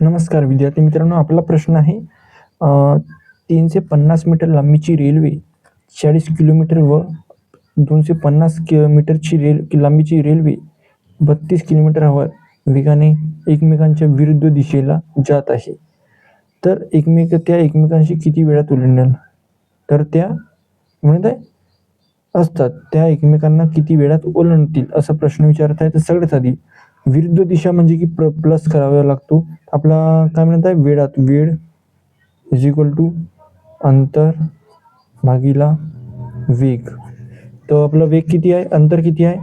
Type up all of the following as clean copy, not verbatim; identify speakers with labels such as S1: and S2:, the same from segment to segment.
S1: नमस्कार विद्यार्थी मित्रांनो, आपला प्रश्न आहे 350 मीटर लांबीची रेल्वे 40 किलोमीटर व 250 मीटरची लांबीची रेल्वे 32 किलोमीटर वेगाने एकमेकांच्या विरुद्ध दिशेला जात आहे. तर त्या एकमेकांशी किती वेळात ओलांडेल? तर त्या म्हणत आहे असतात त्या एकमेकांना किती वेळात ओलांडतील असा प्रश्न विचारत आहे. तर सगळ्यात आधी विरुद्ध दिशा म्हणजे की प्लस करावा लागतो. आपला काय म्हणत आहे, वेळ इज इक्वल टू अंतर भागीला वेग. तर आपला वेग किती आहे, अंतर किती आहे,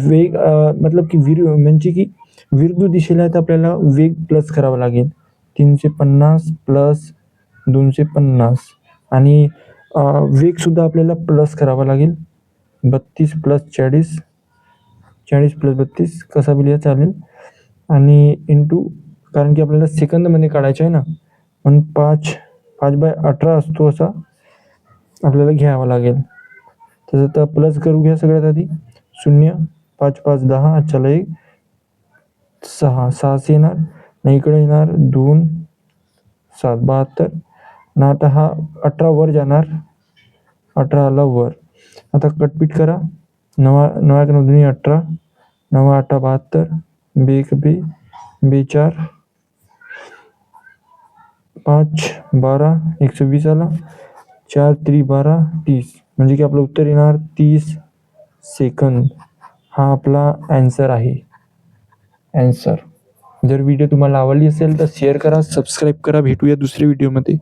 S1: वेग मतलब की म्हणजे की विरुद्ध दिशेला तर आपल्याला वेग प्लस करावा लागेल. 350 प्लस 250 आणि वेग सुद्धा आपल्याला प्लस करावा लागेल. 32 प्लस 40, 40 प्लस 32 कसा बी लिहा चालेल. आणि इंटू, कारण की आपल्याला सेकंदमध्ये काढायचं आहे ना, म्हणून 5/18 असतो असा आपल्याला घ्यावा लागेल. तसं तर प्लस करू घ्या सगळ्यात आधी. 0 5 5 10, चला 1 6 6 येणार नाही, इकडे येणार 2 7 72 ना. आता हा 18 वर जाणार, 18 आला वर. आता कटपीट करा. 9 9 18, 9 8 72, 2 1 2, 2 4 5 12, 120 आला. 4 3 12 30, म्हणजे की आपलं उत्तर येणार 30 सेकंद. हा आपला ॲन्सर आहे. जर व्हिडिओ तुम्हाला आवडली असेल तर शेअर करा, सबस्क्राईब करा. भेटूया दुसऱ्या व्हिडिओमध्ये.